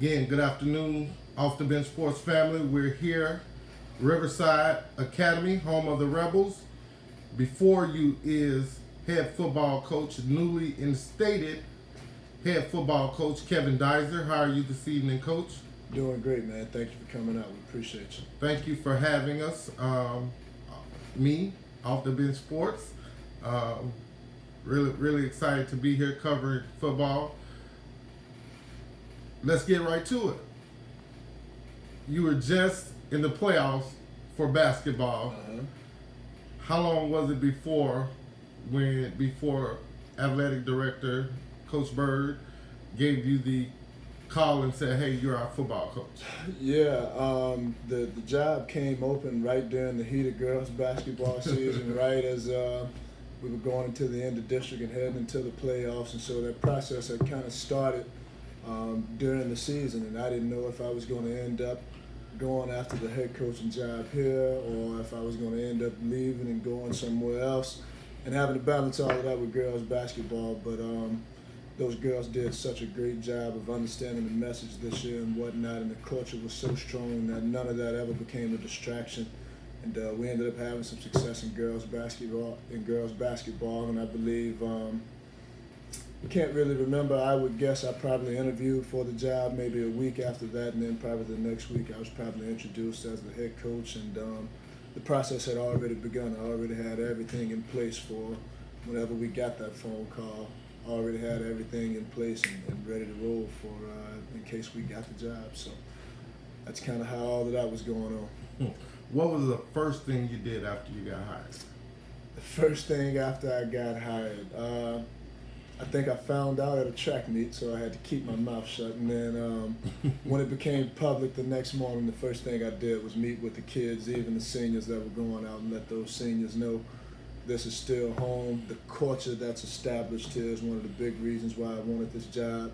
Again, good afternoon, Off the Bench Sports family. We're here, Riverside Academy, home of the Rebels. Before you is head football coach, newly instated head football coach Kevin Dizer. How are you this evening, Coach? Doing great, man. Thank you for coming out. We appreciate you. Thank you for having us. Me, Off the Bench Sports. Really excited to be here covering football. Let's get right to it. You were just in the playoffs for basketball. How long was it before athletic director Coach Bird gave you the call and said, "Hey, you're our football coach"? Yeah, the job came open right during the heat of girls basketball season, right as we were going into the end of district and heading into the playoffs, and so that process had kind of started during the season, and I didn't know if I was going to end up going after the head coaching job here or if I was going to end up leaving and going somewhere else and having to balance all of that with girls basketball. But those girls did such a great job of understanding the message this year and whatnot, and the culture was so strong that none of that ever became a distraction. And we ended up having some success in girls basketball, and I believe I can't really remember. I would guess I probably interviewed for the job maybe a week after that, and then probably the next week I was probably introduced as the head coach, and the process had already begun. I already had everything in place for whenever we got that phone call. I already had everything in place and ready to roll for in case we got the job. So that's kind of how all of that was going on. What was the first thing you did after you got hired? The first thing after I got hired, I think I found out at a track meet, so I had to keep my mouth shut. And then when it became public the next morning, the first thing I did was meet with the kids, even the seniors that were going out, and let those seniors know this is still home. The culture that's established here is one of the big reasons why I wanted this job,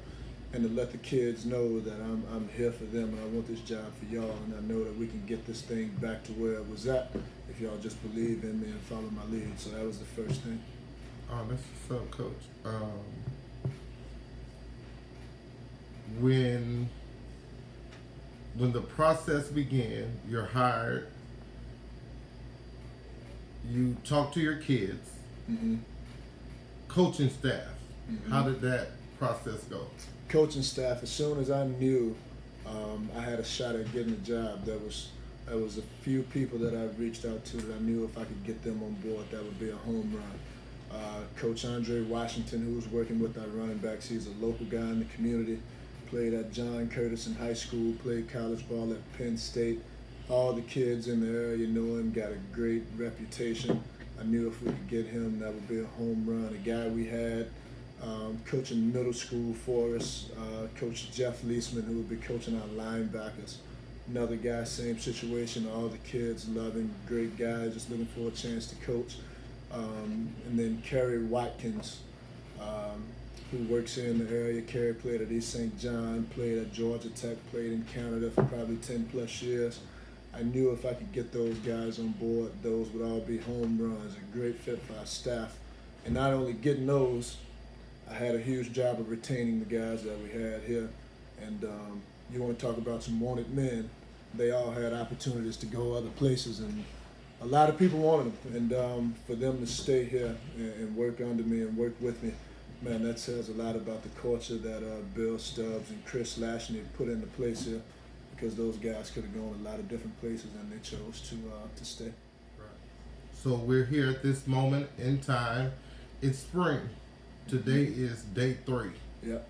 and to let the kids know that I'm here for them and I want this job for y'all, and I know that we can get this thing back to where it was at if y'all just believe in me and follow my lead. So that was the first thing. Oh, that's what's up, Coach. When the process began, you're hired, you talk to your kids, coaching staff. How did that process go? Coaching staff, as soon as I knew I had a shot at getting a job, there was a few people that I reached out to that I knew if I could get them on board, that would be a home run. Coach Andre Washington, who was working with our running backs, he's a local guy in the community, played at John Curtis in high school, played college ball at Penn State. All the kids in the area know him, got a great reputation. I knew if we could get him, that would be a home run. A guy we had coaching middle school for us, Coach Jeff Leisman, who would be coaching our linebackers. Another guy, same situation, all the kids love him, great guy, just looking for a chance to coach. And then Kerry Watkins, who works here in the area. Kerry played at East St. John, played at Georgia Tech, played in Canada for probably 10 plus years. I knew if I could get those guys on board, those would all be home runs, a great fit for our staff. And not only getting those, I had a huge job of retaining the guys that we had here. And you want to talk about some wanted men, they all had opportunities to go other places, and a lot of people wanted them, and for them to stay here and work under me and work with me, man, that says a lot about the culture that Bill Stubbs and Chris Lashney put into place here, because those guys could have gone a lot of different places and they chose to stay. Right. So we're here at this moment in time. It's spring. Today is day 3. Yep.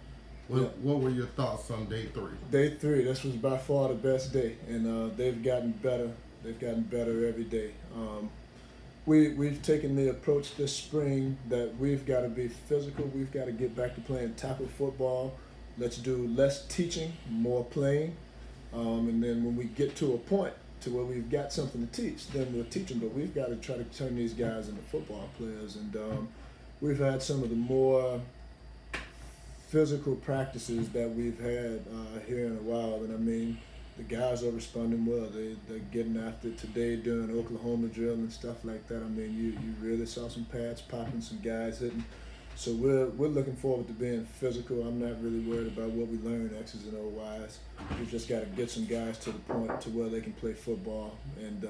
What were your thoughts on day 3? Day 3, this was by far the best day, and they've gotten better. They've gotten better every day. We've taken the approach this spring that we've got to be physical. We've got to get back to playing tackle football. Let's do less teaching, more playing. And then when we get to a point to where we've got something to teach, then we'll teach them. But we've got to try to turn these guys into football players. And we've had some of the more physical practices that we've had here in a while. And I mean, the guys are responding well. They're getting after it today during Oklahoma drill and stuff like that. I mean, you really saw some pads popping, some guys hitting So we're looking forward to being physical. I'm not really worried about what we learn X's and O Y's. We just got to get some guys to the point to where they can play football, and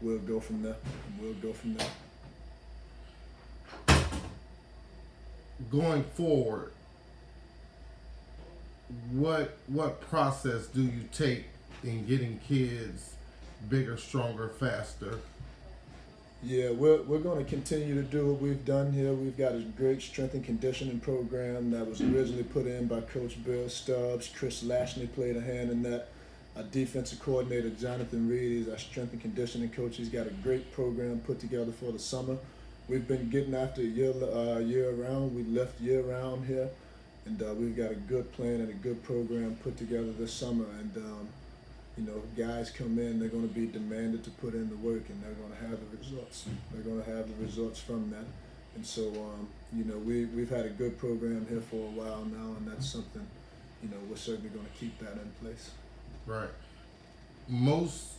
we'll go from there. Going forward, what process do you take in getting kids bigger, stronger, faster? Yeah, we're going to continue to do what we've done here. We've got a great strength and conditioning program that was originally put in by Coach Bill Stubbs. Chris Lashney played a hand in that. Our defensive coordinator, Jonathan Reed, is our strength and conditioning coach. He's got a great program put together for the summer. We've been getting after year round. We left year round here, and we've got a good plan and a good program put together this summer. And you know, guys come in, they're going to be demanded to put in the work, and they're going to have the results. They're going to have the results from that. And so, you know, we've had a good program here for a while now, and that's something, you know, we're certainly going to keep that in place. Right. Most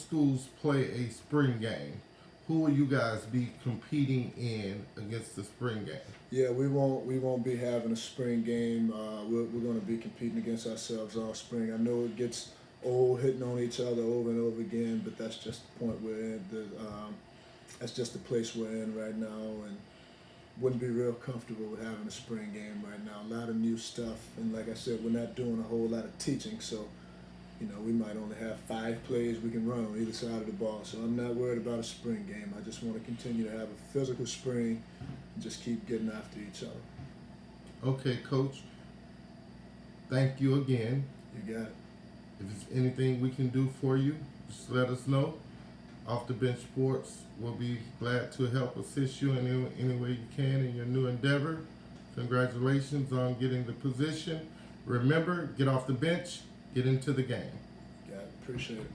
schools play a spring game. Who will you guys be competing in against the spring game? Yeah, we won't be having a spring game. We're going to be competing against ourselves all spring. I know it gets old hitting on each other over and over again, but that's just the point we're in. That's just the place we're in right now, and wouldn't be real comfortable with having a spring game right now. A lot of new stuff, and like I said, we're not doing a whole lot of teaching, so you know, we might only have 5 plays we can run on either side of the ball. So I'm not worried about a spring game. I just want to continue to have a physical spring and just keep getting after each other. Okay, Coach. Thank you again. You got it. If there's anything we can do for you, just let us know. Off the Bench Sports will be glad to help assist you in any way you can in your new endeavor. Congratulations on getting the position. Remember, get off the bench, get into the game. Got it. Appreciate it.